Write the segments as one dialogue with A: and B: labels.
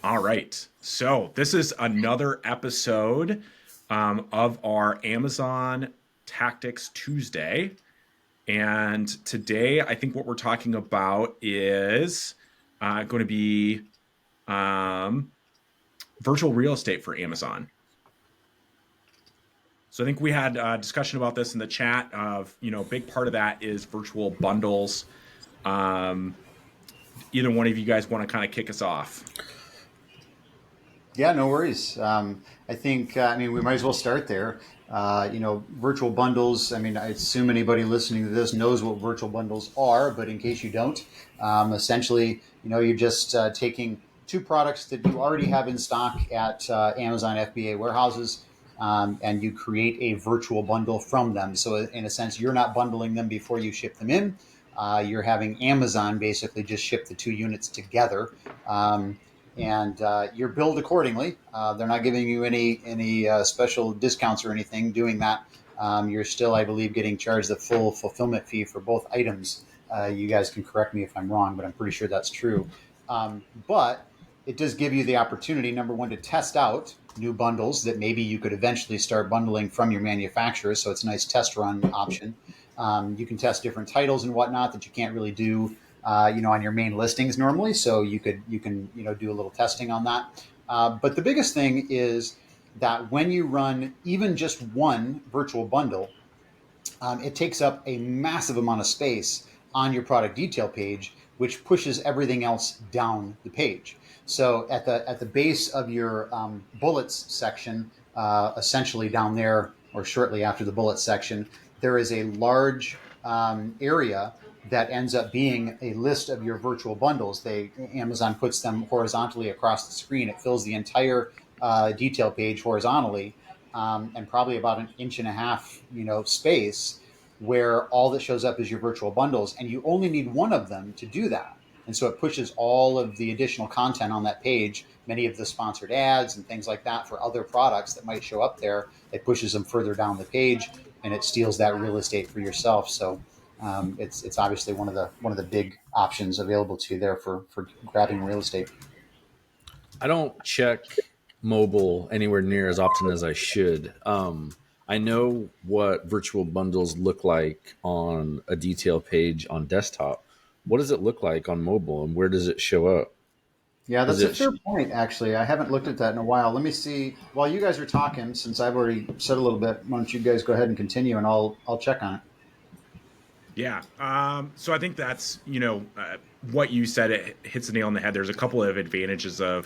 A: All right. So this is another episode of our Amazon Tactics Tuesday. And today, I think what we're talking about is going to be um, virtual real estate for Amazon. So I think we had a discussion about this in the chat of, a big part of that is virtual bundles. Um, Either one of you guys want to kind of kick us off?
B: Yeah, no worries. I think, we might as well start there. Virtual bundles. I mean, I assume anybody listening to this knows what virtual bundles are, but in case you don't, essentially, you're just taking two products that you already have in stock at Amazon FBA warehouses, and you create a virtual bundle from them. So, in a sense, you're not bundling them before you ship them in. You're having Amazon basically just ship the two units together. And you're billed accordingly. They're not giving you any special discounts or anything doing that. You're still, I believe, getting charged the full fulfillment fee for both items. You guys can correct me if I'm wrong, but I'm pretty sure that's true. But it does give you the opportunity, number one, to test out new bundles that maybe you could eventually start bundling from your manufacturer. So it's a nice test run option. You can test different titles and whatnot that you can't really do on your main listings normally. So you can do a little testing on that. But the biggest thing is that when you run even just one virtual bundle, it takes up a massive amount of space on your product detail page, which pushes everything else down the page. So at the base of your bullets section, essentially down there or shortly after the bullets section, there is a large area that ends up being a list of your virtual bundles. Amazon puts them horizontally across the screen. It fills the entire detail page horizontally, and probably about an inch and a half, space, where all that shows up is your virtual bundles, and you only need one of them to do that. And so it pushes all of the additional content on that page, many of the sponsored ads and things like that for other products that might show up there. It pushes them further down the page, and it steals that real estate for yourself. So it's obviously one of the big options available to you there for grabbing real estate.
C: I don't check mobile anywhere near as often as I should. I know what virtual bundles look like on a detail page on desktop. What does it look like on mobile, and where does it show up?
B: Yeah,
C: Does
B: that's a
C: it?
B: fair point, actually. I haven't looked at that in a while. Let me see. While you guys are talking, since I've already said a little bit, why don't you guys go ahead and continue, and I'll check on it.
A: Yeah. So I think that's, what you said, it hits the nail on the head. There's a couple of advantages and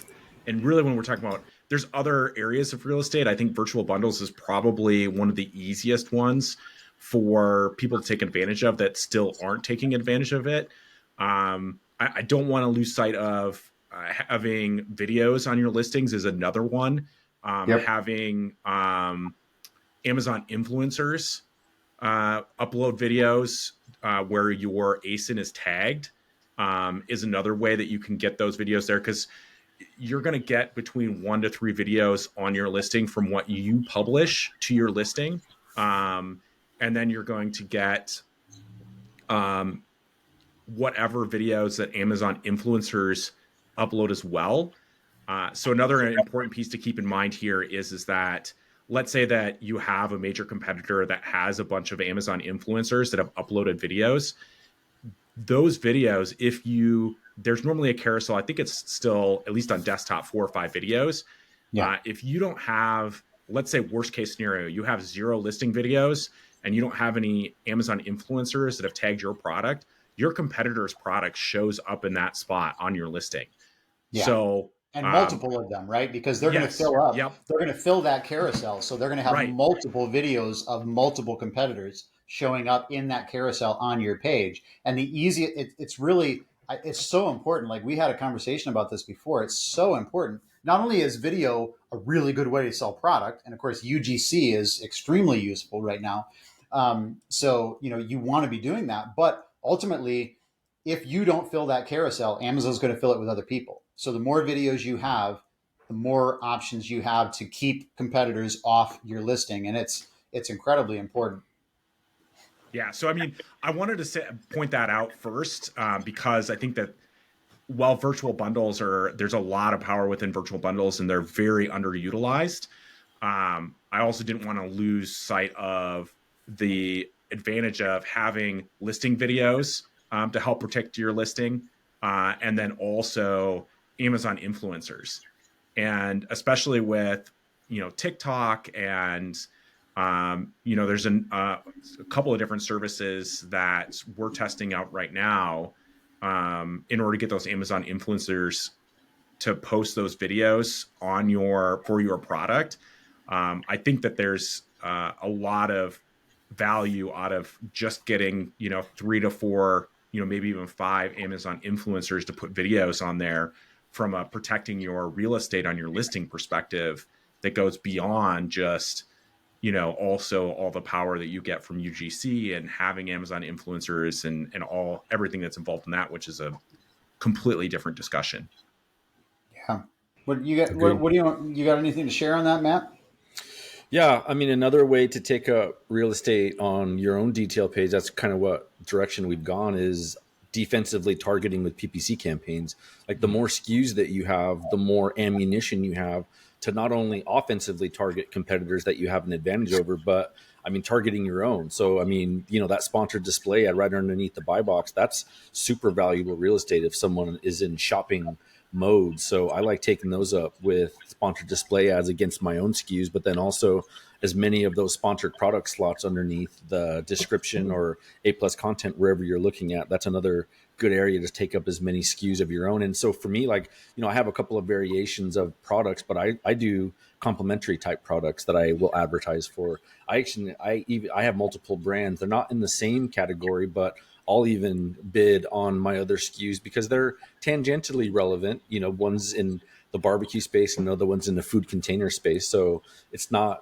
A: really when we're talking about, there's other areas of real estate. I think virtual bundles is probably one of the easiest ones for people to take advantage of that still aren't taking advantage of it. I don't want to lose sight of having videos on your listings is another one.
B: Yep.
A: Having Amazon influencers upload videos where your ASIN is tagged is another way that you can get those videos there, because you're going to get between 1 to 3 videos on your listing from what you publish to your listing. And then you're going to get um, whatever videos that Amazon influencers upload as well. So another important piece to keep in mind here is that let's say that you have a major competitor that has a bunch of Amazon influencers that have uploaded videos. Those videos, if you there's normally a carousel, I think it's still at least on desktop 4 or 5 videos.
B: Yeah.
A: If you don't have, let's say worst case scenario, you have 0 listing videos and you don't have any Amazon influencers that have tagged your product, your competitor's product shows up in that spot on your listing.
B: Yeah.
A: So
B: And
A: um,
B: multiple of them, right? Because they're going to
A: yes,
B: fill up,
A: yep,
B: they're going to fill that carousel. So they're going to have
A: right.
B: multiple videos of multiple competitors showing up in that carousel on your page. And it's really, it's so important. Like we had a conversation about this before. It's so important. Not only is video a really good way to sell product, and of course, UGC is extremely useful right now. So, you want to be doing that. But ultimately, if you don't fill that carousel, Amazon's going to fill it with other people. So the more videos you have, the more options you have to keep competitors off your listing, and it's incredibly important.
A: Yeah. So I mean, I wanted to point that out first because I think that while virtual bundles there's a lot of power within virtual bundles and they're very underutilized. I also didn't want to lose sight of the advantage of having listing videos to help protect your listing, and then also Amazon influencers, and especially with TikTok and there's a couple of different services that we're testing out right now in order to get those Amazon influencers to post those videos for your product. I think that there's a lot of value out of just getting 3 to 4, maybe even 5 Amazon influencers to put videos on there from a protecting your real estate on your listing perspective that goes beyond just also all the power that you get from UGC and having Amazon influencers and everything that's involved in that, which is a completely different discussion.
B: Yeah. What you got? What do you got? Anything to share on that, Matt?
C: Yeah, I mean, another way to take up real estate on your own detail page, that's kind of what direction we've gone, is defensively targeting with PPC campaigns. Like the more SKUs that you have, the more ammunition you have to not only offensively target competitors that you have an advantage over, but I mean, targeting your own. So, I mean, that sponsored display ad right underneath the buy box, that's super valuable real estate if someone is in shopping mode. So I like taking those up with sponsored display ads against my own SKUs, but then also as many of those sponsored product slots underneath the description or A+ content, wherever you're looking at. That's another good area to take up as many SKUs of your own. And so for me, like, I have a couple of variations of products, but I do complementary type products that I will advertise for. I have multiple brands. They're not in the same category, but I'll even bid on my other SKUs because they're tangentially relevant. One's in the barbecue space and the other one's in the food container space. So it's not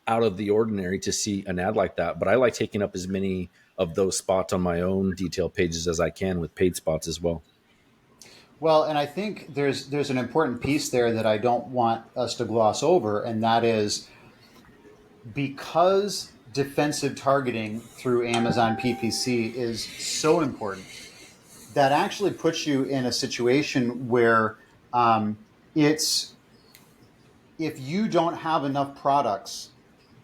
C: out of the ordinary to see an ad like that. But I like taking up as many of those spots on my own detail pages as I can with paid spots as well.
B: Well, and I think there's an important piece there that I don't want us to gloss over, and that is because defensive targeting through Amazon PPC is so important, that actually puts you in a situation where it's, if you don't have enough products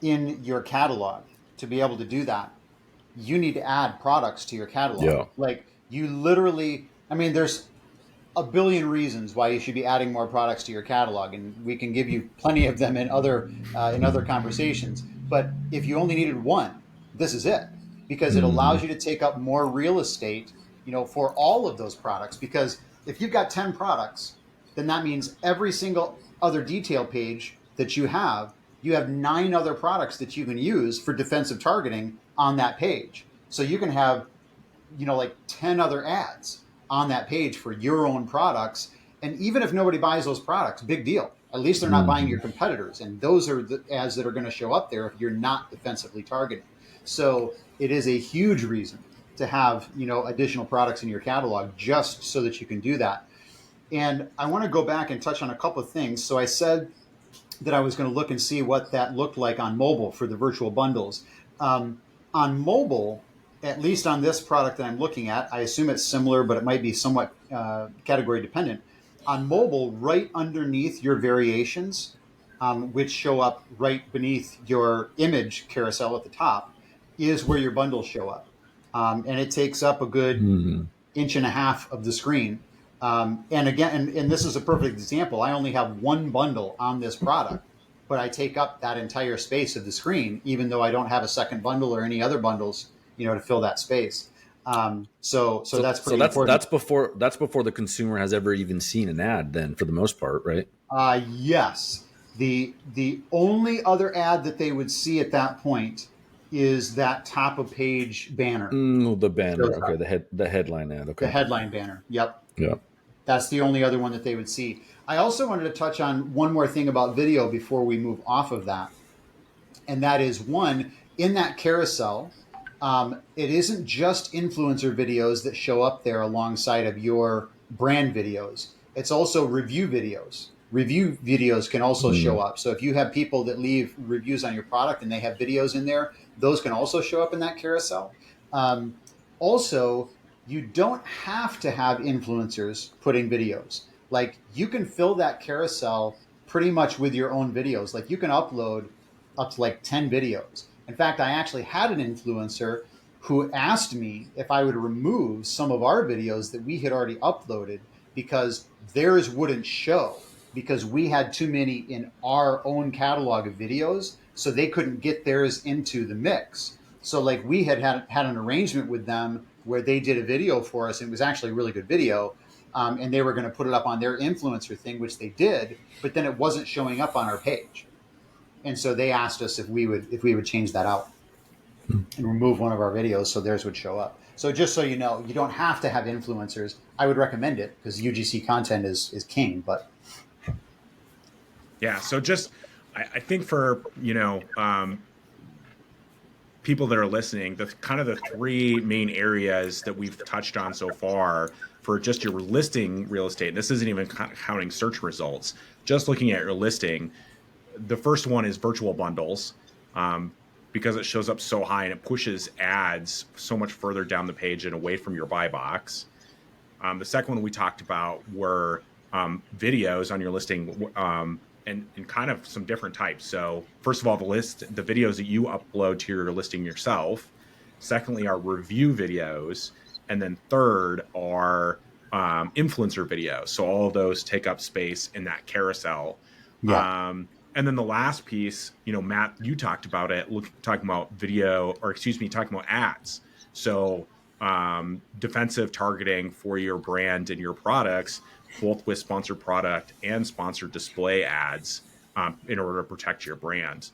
B: in your catalog to be able to do that, you need to add products to your catalog.
C: Yeah.
B: Like you literally, I mean, there's a billion reasons why you should be adding more products to your catalog, and we can give you plenty of them in other conversations. But if you only needed one, this is it, because it allows you to take up more real estate, for all of those products. Because if you've got 10 products, then that means every single other detail page that you have 9 other products that you can use for defensive targeting on that page. So you can have, like 10 other ads on that page for your own products. And even if nobody buys those products, big deal. At least they're not buying your competitors. And those are the ads that are going to show up there if you're not defensively targeting. So it is a huge reason to have, additional products in your catalog just so that you can do that. And I want to go back and touch on a couple of things. So I said that I was going to look and see what that looked like on mobile for the virtual bundles. On mobile, at least on this product that I'm looking at, I assume it's similar, but it might be somewhat category dependent. On mobile, right underneath your variations, which show up right beneath your image carousel at the top, is where your bundles show up. And it takes up a good 1.5 inches of the screen. And again, and this is a perfect example. I only have one bundle on this product, but I take up that entire space of the screen, even though I don't have a second bundle or any other bundles, to fill that space. So that's pretty important.
C: That's before the consumer has ever even seen an ad, then, for the most part, right?
B: Yes. The only other ad that they would see at that point is that top of page banner.
C: The banner. Okay. The headline ad. Okay.
B: The headline banner. Yep.
C: Yeah.
B: That's the only other one that they would see. I also wanted to touch on one more thing about video before we move off of that. And that is, one, in that carousel, it isn't just influencer videos that show up there alongside of your brand videos. It's also review videos. Review videos can also show up. So if you have people that leave reviews on your product and they have videos in there, those can also show up in that carousel. Also, you don't have to have influencers putting videos. Like you can fill that carousel pretty much with your own videos. Like you can upload up to like 10 videos. In fact, I actually had an influencer who asked me if I would remove some of our videos that we had already uploaded because theirs wouldn't show because we had too many in our own catalog of videos, so they couldn't get theirs into the mix. So like we had an arrangement with them where they did a video for us, and it was actually a really good video, and they were going to put it up on their influencer thing, which they did, but then it wasn't showing up on our page, and so they asked us if we would change that out and remove one of our videos so theirs would show up. So just so you know, you don't have to have influencers. I would recommend it because UGC content is king. But
A: yeah, so just I think for people that are listening, the kind of the three main areas that we've touched on so far for just your listing real estate, and this isn't even counting search results, just looking at your listing, the first one is virtual bundles, because it shows up so high and it pushes ads so much further down the page and away from your buy box. The second one we talked about were videos on your listing, and kind of some different types. So first of all, the videos that you upload to your listing yourself. Secondly, are review videos. And then third are influencer videos. So all of those take up space in that carousel.
B: yeah,
A: And then the last piece, Matt, you talked about it, talking about talking about ads. So defensive targeting for your brand and your products, both with sponsored product and sponsored display ads, in order to protect your brand.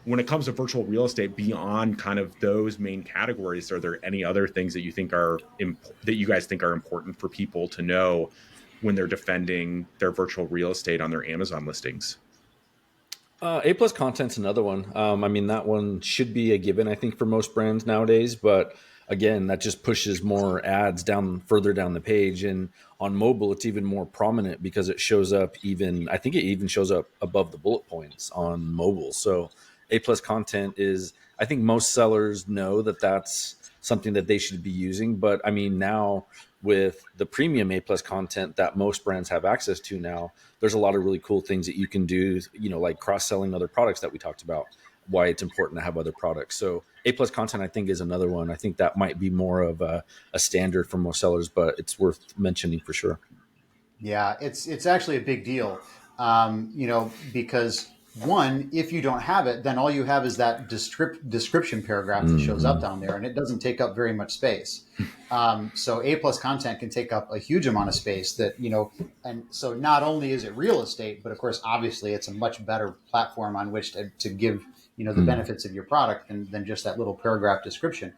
A: When it comes to virtual real estate, beyond kind of those main categories, are there any other things that you think that you guys think are important for people to know when they're defending their virtual real estate on their Amazon listings?
C: A plus content's another one. I mean, that one should be a given, I think, for most brands nowadays. But again, that just pushes more ads further down the page. And on mobile, it's even more prominent because it shows up I think it even shows up above the bullet points on mobile. So A plus content I think most sellers know that that's something that they should be using. But I mean, now with the premium A plus content that most brands have access to now, there's a lot of really cool things that you can do, like cross-selling other products that we talked about, why it's important to have other products. So A plus content, I think, is another one. I think that might be more of a standard for most sellers, but it's worth mentioning for sure.
B: yeah, it's actually a big deal, because one, if you don't have it, then all you have is that description paragraph that shows up down there, and it doesn't take up very much space. So A plus content can take up a huge amount of space and so not only is it real estate, but of course, obviously it's a much better platform on which to give, the benefits of your product than just that little paragraph description.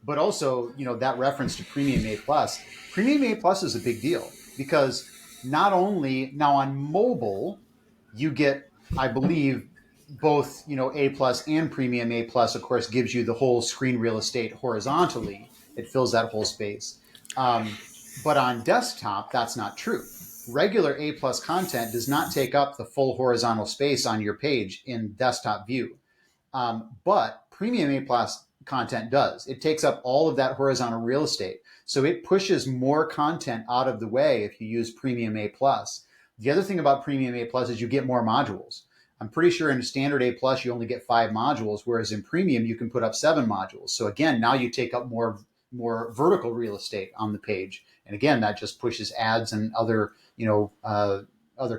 B: But also, that reference to Premium A plus is a big deal because not only now on mobile, you get, I believe, both A plus and Premium A plus. Of course, gives you the whole screen real estate horizontally. It fills that whole space. But on desktop, that's not true. Regular A plus content does not take up the full horizontal space on your page in desktop view. But Premium A plus content does. It takes up all of that horizontal real estate. So it pushes more content out of the way if you use Premium A plus. The other thing about Premium A plus is you get more modules. I'm pretty sure in standard A plus, you only get 5 modules, whereas in premium, you can put up 7 modules. So again, now you take up more vertical real estate on the page. And again, that just pushes ads and other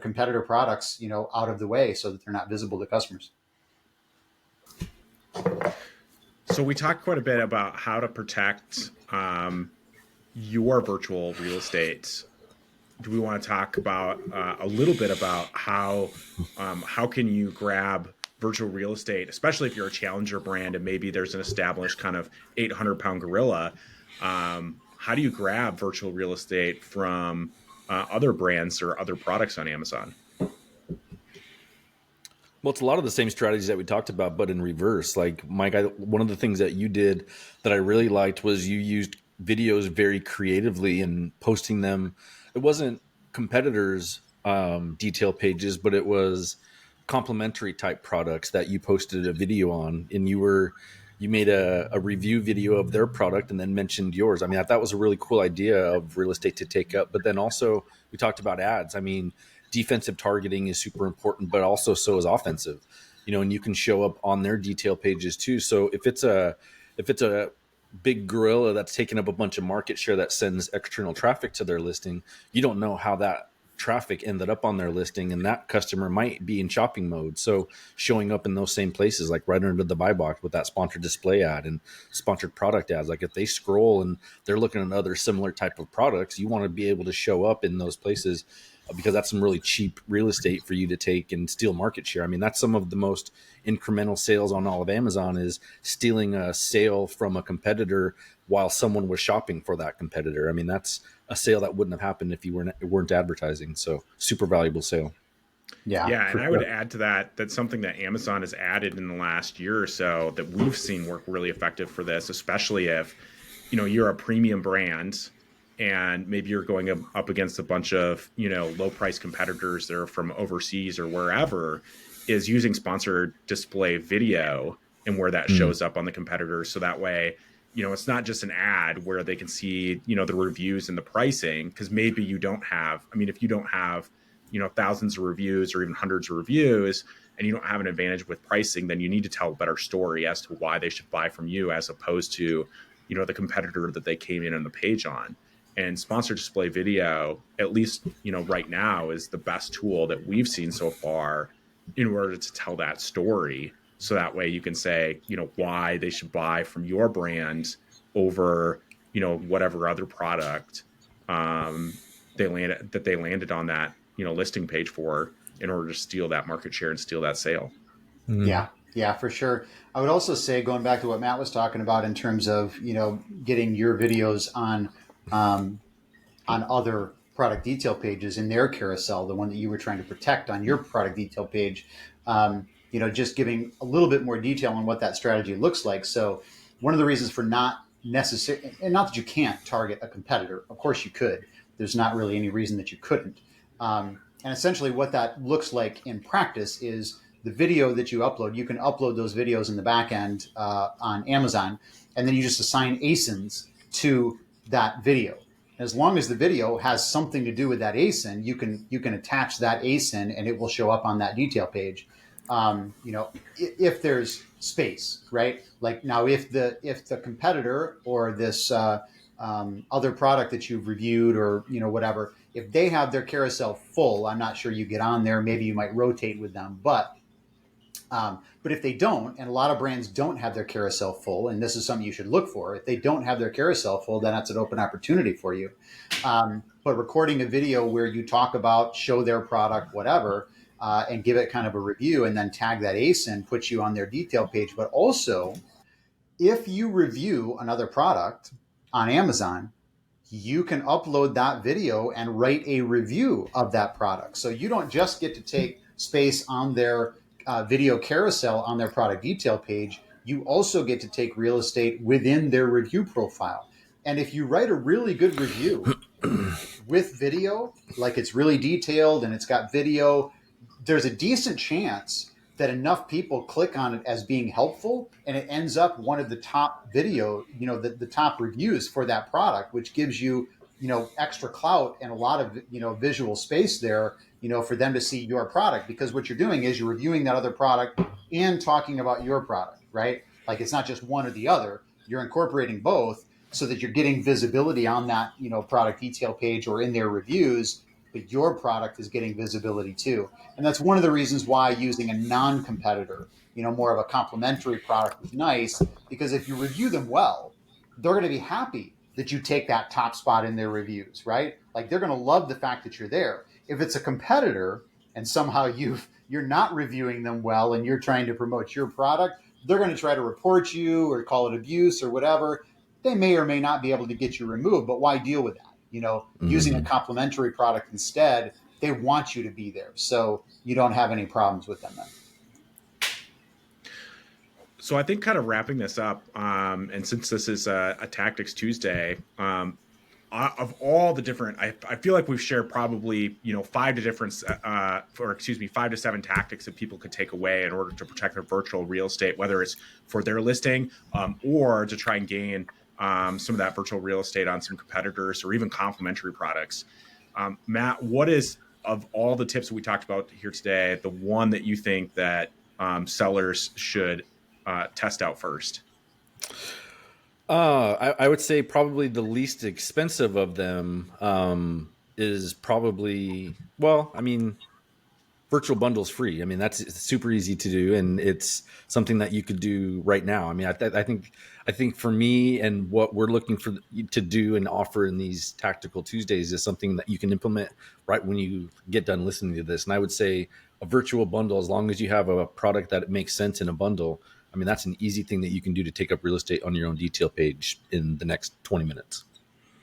B: competitor products, out of the way so that they're not visible to customers.
A: So we talked quite a bit about how to protect your virtual real estate. Do we want to talk about a little bit about how can you grab virtual real estate, especially if you're a challenger brand and maybe there's an established kind of 800-pound gorilla? How do you grab virtual real estate from other brands or other products on Amazon?
C: Well, it's a lot of the same strategies that we talked about, but in reverse. Like, Mike, one of the things that you did that I really liked was you used videos very creatively and posting them. It wasn't competitors' detail pages, but it was complementary type products that you posted a video on, and you were you made a review video of their product and then mentioned yours. I mean, that was a really cool idea of real estate to take up. But then also we talked about ads. I mean, defensive targeting is super important, but also so is offensive. And you can show up on their detail pages too. So if it's a big gorilla that's taking up a bunch of market share that sends external traffic to their listing, you don't know how that traffic ended up on their listing, and that customer might be in shopping mode. So showing up in those same places, like right under the buy box with that sponsored display ad and sponsored product ads, like if they scroll and they're looking at other similar type of products, you want to be able to show up in those places, because that's some really cheap real estate for you to take and steal market share. I mean, that's some of the most incremental sales on all of Amazon, is stealing a sale from a competitor while someone was shopping for that competitor. I mean, that's a sale that wouldn't have happened if you weren't advertising. So super valuable sale.
A: Yeah, and I would add to that, that's something that Amazon has added in the last year or so that we've seen work really effective for this, especially if, you're a premium brand and maybe you're going up against a bunch of, low price competitors that are from overseas or wherever, is using sponsored display video and where that shows up on the competitors. So that way, it's not just an ad where they can see, the reviews and the pricing, because maybe you don't have, if you don't have, thousands of reviews or even hundreds of reviews, and you don't have an advantage with pricing, then you need to tell a better story as to why they should buy from you, as opposed to, the competitor that they came in on the page on. And sponsored display video, at least, right now, is the best tool that we've seen so far in order to tell that story. So that way you can say, why they should buy from your brand over, whatever other product they landed on that, listing page for, in order to steal that market share and steal that sale.
B: Yeah, for sure. I would also say, going back to what Matt was talking about in terms of, getting your videos on other product detail pages in their carousel, the one that you were trying to protect on your product detail page, just giving a little bit more detail on what that strategy looks like. So one of the reasons for not necessary, and not that you can't target a competitor, of course you could, there's not really any reason that you couldn't. And essentially what that looks like in practice is the video that you upload, you can upload those videos in the back end on Amazon, and then you just assign ASINs to that video. As long as the video has something to do with that ASIN, you can attach that ASIN and it will show up on that detail page. If there's space, right? Like now, if the competitor or this other product that you've reviewed or whatever, if they have their carousel full, I'm not sure you get on there. Maybe you might rotate with them, but if they don't, and a lot of brands don't have their carousel full, and this is something you should look for, if they don't have their carousel full, then that's an open opportunity for you. But recording a video where you talk about, show their product, whatever, and give it kind of a review and then tag that ASIN puts you on their detail page. But also, if you review another product on Amazon, you can upload that video and write a review of that product. So you don't just get to take space on their video carousel on their product detail page, you also get to take real estate within their review profile. And if you write a really good review with video, like it's really detailed and it's got video, there's a decent chance that enough people click on it as being helpful, and it ends up one of the top video, the top reviews for that product, which gives you, extra clout and a lot of, visual space there, for them to see your product. Because what you're doing is you're reviewing that other product and talking about your product, right? Like it's not just one or the other. You're incorporating both so that you're getting visibility on that, product detail page or in their reviews, but your product is getting visibility too. And that's one of the reasons why using a non-competitor, more of a complementary product is nice, because if you review them well, they're going to be happy that you take that top spot in their reviews, right? Like they're going to love the fact that you're there. If it's a competitor and somehow you're not reviewing them well and you're trying to promote your product, they're going to try to report you or call it abuse or whatever. They may or may not be able to get you removed, but why deal with that? Using a complementary product instead, they want you to be there. So you don't have any problems with them then.
A: So I think kind of wrapping this up, and since this is a Tactics Tuesday, of all the different, I feel like we've shared probably, 5 to 7 tactics that people could take away in order to protect their virtual real estate, whether it's for their listing, or to try and gain some of that virtual real estate on some competitors or even complementary products. Matt, what is, of all the tips that we talked about here today, the one that you think that sellers should test out first?
C: I would say probably the least expensive of them is probably, well, I mean, virtual bundles free. I mean, that's super easy to do, and it's something that you could do right now. I mean, I think for me and what we're looking for to do and offer in these Tactical Tuesdays is something that you can implement right when you get done listening to this. And I would say a virtual bundle, as long as you have a product that makes sense in a bundle, I mean, that's an easy thing that you can do to take up real estate on your own detail page in the next 20 minutes.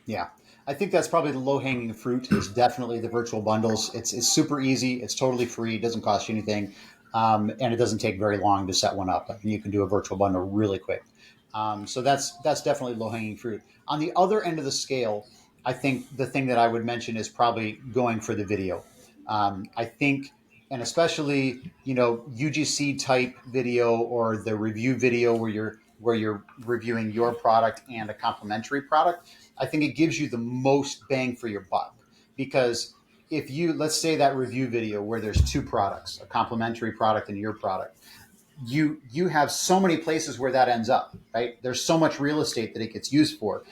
B: Yeah. I think that's probably the low hanging fruit is definitely the virtual bundles. It's super easy. It's totally free. It doesn't cost you anything. And it doesn't take very long to set one up. I mean, you can do a virtual bundle really quick. So that's definitely low hanging fruit. On the other end of the scale, I think the thing that I would mention is probably going for the video. I think, and especially, UGC type video or the review video where you're reviewing your product and a complementary product, I think it gives you the most bang for your buck. Because if let's say that review video where there's two products, a complementary product and your product, you have so many places where that ends up, right? There's so much real estate that it gets used for.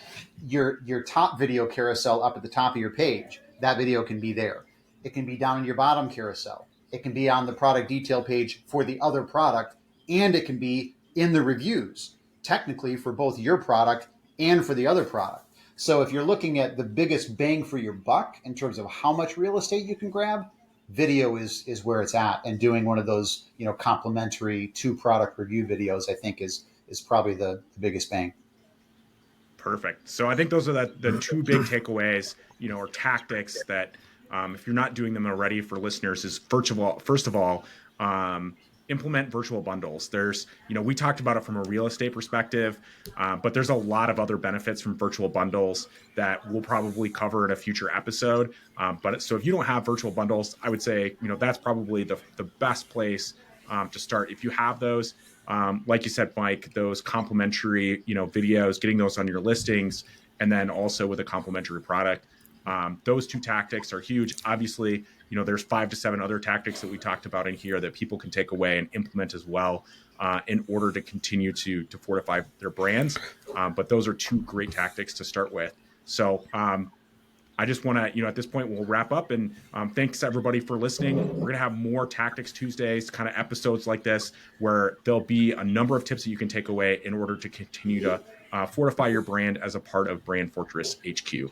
B: Your top video carousel up at the top of your page, that video can be there. It can be down in your bottom carousel. It can be on the product detail page for the other product, and it can be in the reviews, technically for both your product and for the other product. So if you're looking at the biggest bang for your buck in terms of how much real estate you can grab, video is where it's at. And doing one of those, complimentary 2 product review videos, I think is probably the biggest bang.
A: Perfect. So I think those are the 2 big takeaways, or tactics that, if you're not doing them already for listeners, is first of all, implement virtual bundles. There's, we talked about it from a real estate perspective, but there's a lot of other benefits from virtual bundles that we'll probably cover in a future episode. But so if you don't have virtual bundles, I would say, that's probably the best place to start. If you have those, like you said, Mike, those complimentary, videos, getting those on your listings, and then also with a complimentary product. Those 2 tactics are huge. Obviously, there's 5 to 7 other tactics that we talked about in here that people can take away and implement as well in order to continue to fortify their brands. But those are 2 great tactics to start with. So I just want to, at this point, we'll wrap up. And thanks, everybody, for listening. We're going to have more Tactics Tuesdays, kind of episodes like this, where there'll be a number of tips that you can take away in order to continue to fortify your brand as a part of Brand Fortress HQ.